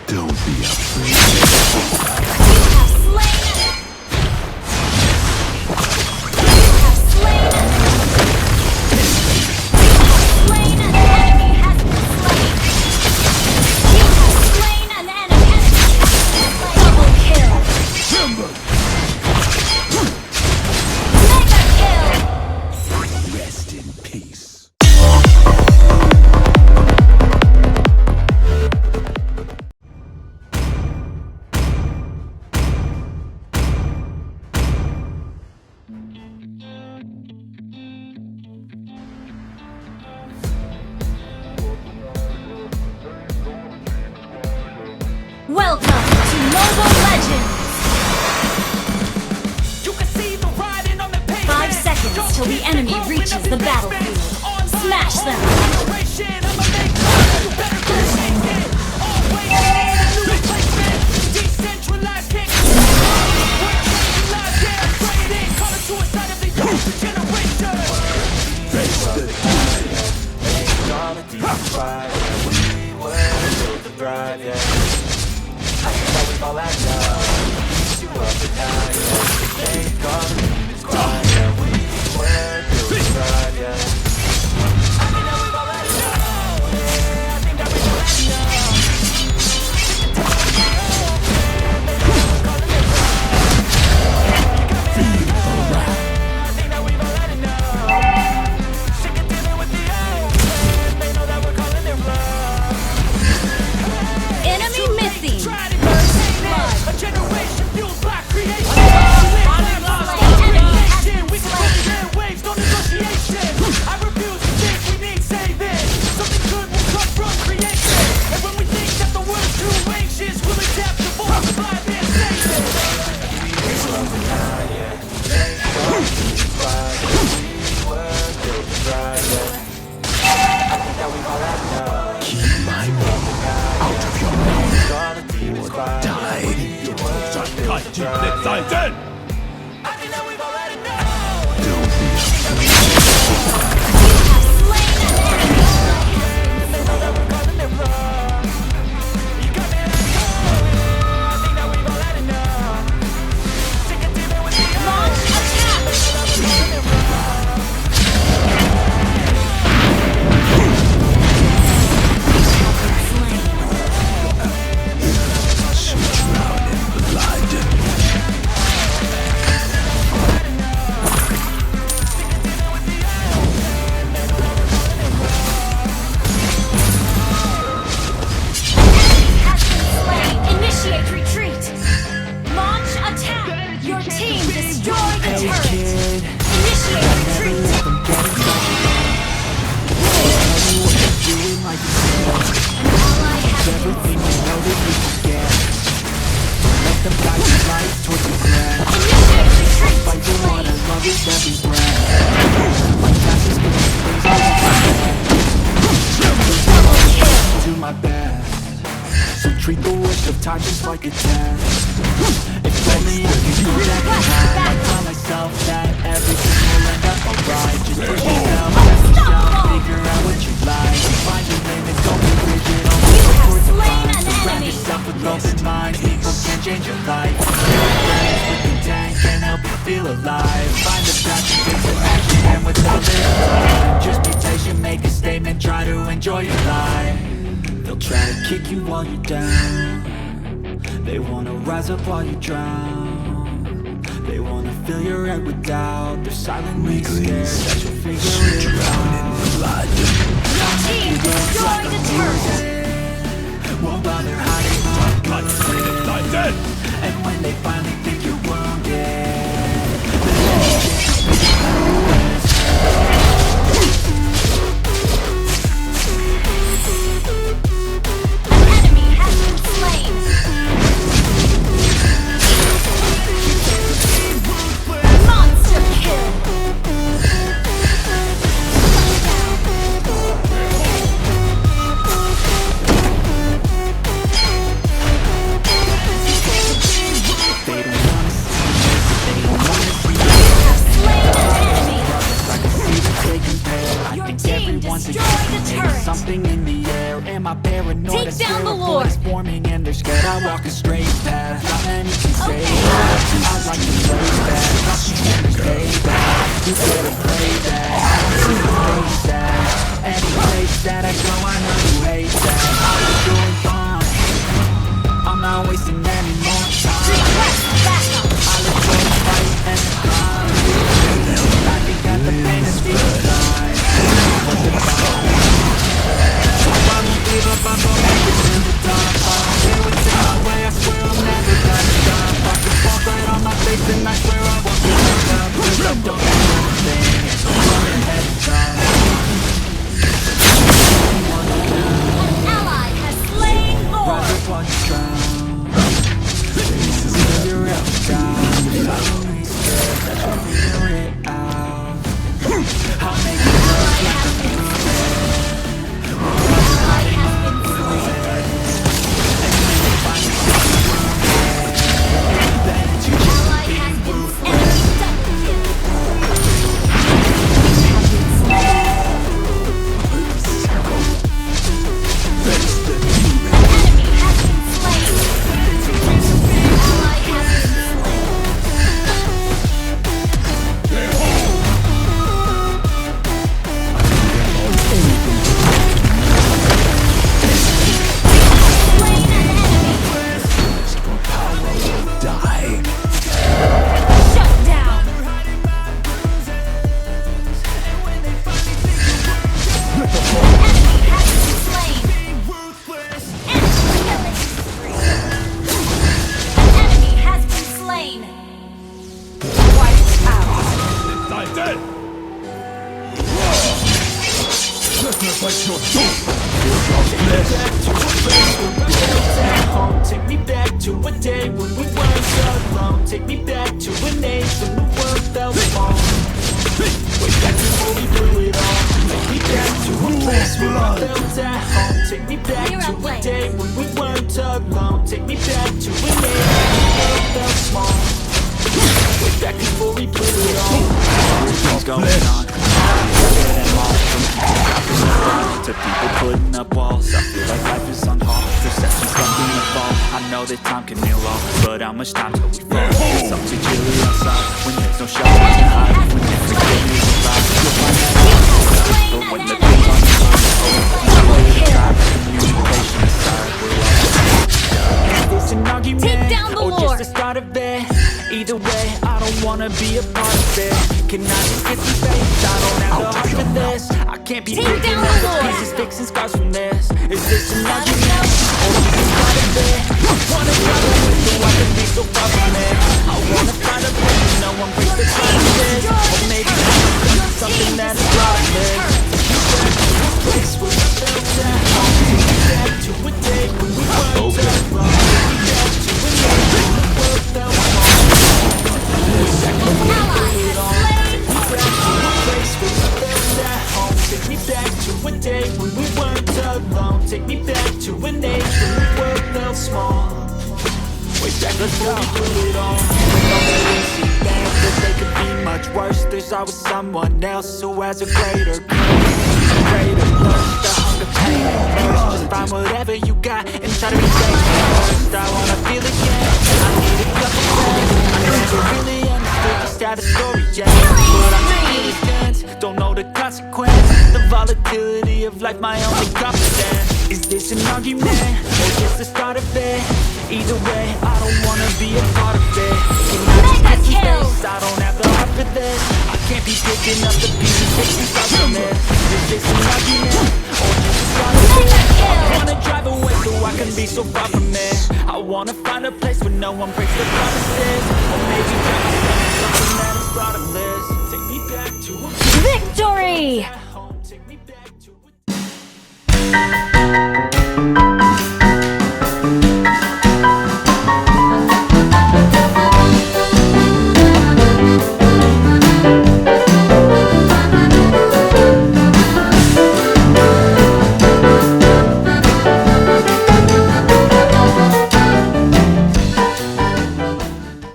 Don't be afraid. You have slain. You have slain. Slain an enemy has been slain. You have slain an enemy. Double kill. Mega kill. Rest in peace. Welcome to Mobile Legends! You can see the writing on the page. 5 seconds till the enemy reaches the battlefield. Smash them! Enemy missing! Keep my name out of your mouth or die. 看剧烈再战。 Don't be afraid. So drown in blood. Initiate retreat! Launch attack! Your team destroy the turret! Initiate retreat! An ally has been slain. Initiate retreat! Do my best. So treat the worst of time just like a test. If only I could go back in time, I tell myself that everything will end up alright. Just push yourself, test yourself, figure out what you like. Find your limits, don't be rigid, only You look have towards the slain line. an Surround enemy. yourself with open minds, people can change your life. Friends with intent can help you feel alive. Find the passion, take some action, and without little time, just be patient, make a statement, try to enjoy your life. They'll try to kick you while you're down. They wanna rise up while you drown. They wanna fill your head with doubt. They're silently scared that you'll figure it out. Blood. Your team destroy the turret! Won't bother hiding 看剧烈再战。 and when they finally think you're wounded, An enemy has been slain! Monster kill! they don't forming and they're scared I walk a straight path. Not many can say that. I'd like to play that. Nothing can stay back. You better play that. I don't see the face that. Any place that I go, I know you hate that. I was doing fine. I'm not wasting any more time. I look for the fight and the climb. I can get the pain and deep inside. I won't give up, I'm gonna make it to the top. Here what's in my way, I swear I'm never gonna stop. I can fall right on my face and I swear I won't give up. Cause I don't do anything, so I'm running head to top. An ally has slain Lord. Rather watch you drown. Figure out God. Only scared that you'll figure it out. I'll make it look like I'm doing it. Ally has been slain. Ally has been slain. Take me back to a day when we weren't alone. Take me back to an age when the world felt small. Way back before we blew it all. Take me back to a place where I felt at home. Take me back to a day when we weren't alone. Take me back to an age when the world felt small. Way back before we blew it all. Everything's going on. To people putting up walls, I feel like life is on hold. Perception's stuck in the fall. I know that time can heal all, but how much time till we fall? It's up to chilly outside when there's no shelter to hide. When everything is alive, you'll find that but when the things on your mind, communication aside, we're all is this an argument? Take down the or Lord. just the start of it? Either way, I don't wanna be a part of it. Can I just get some space? I don't have the heart for this. I can't be Take picking down up the the Lord. pieces, fixing scars from this. Is this an argument? Or just the start of it? I wanna travel with you, I can be so far from it. I wanna find a place where no one breaks the promises. Or maybe something that is flawless. A place where I felt at home. Take me back to a day when we weren't alone. Take me back to a day when the world felt small. Take me back to a day when we weren't alone. Take me back to an age when the world felt small. Way back before we blew it all. That they could be much worse. There's always someone else who has a greater curse, a greater lust, the hunger, pain, and thirst. Just find whatever you got and try to be safe first. I wanna feel again. I need a couple friends. I never really understood just how the story ends, but I'm really tense. Don't know the consequence. The volatility of life, my only confidence. Is this an argument or just the start of it? Either way, I don't wanna be a part of it. Can I just get some space? I don't have the heart for this. I can't be picking up the pieces, fixing stuff from this. Is this an argument or just the start of it? I wanna drive away so I can be so far from it. I wanna find a place where no one breaks the promises. Or maybe something that is bottomless. Take me back to a Victory! home. Take me back to a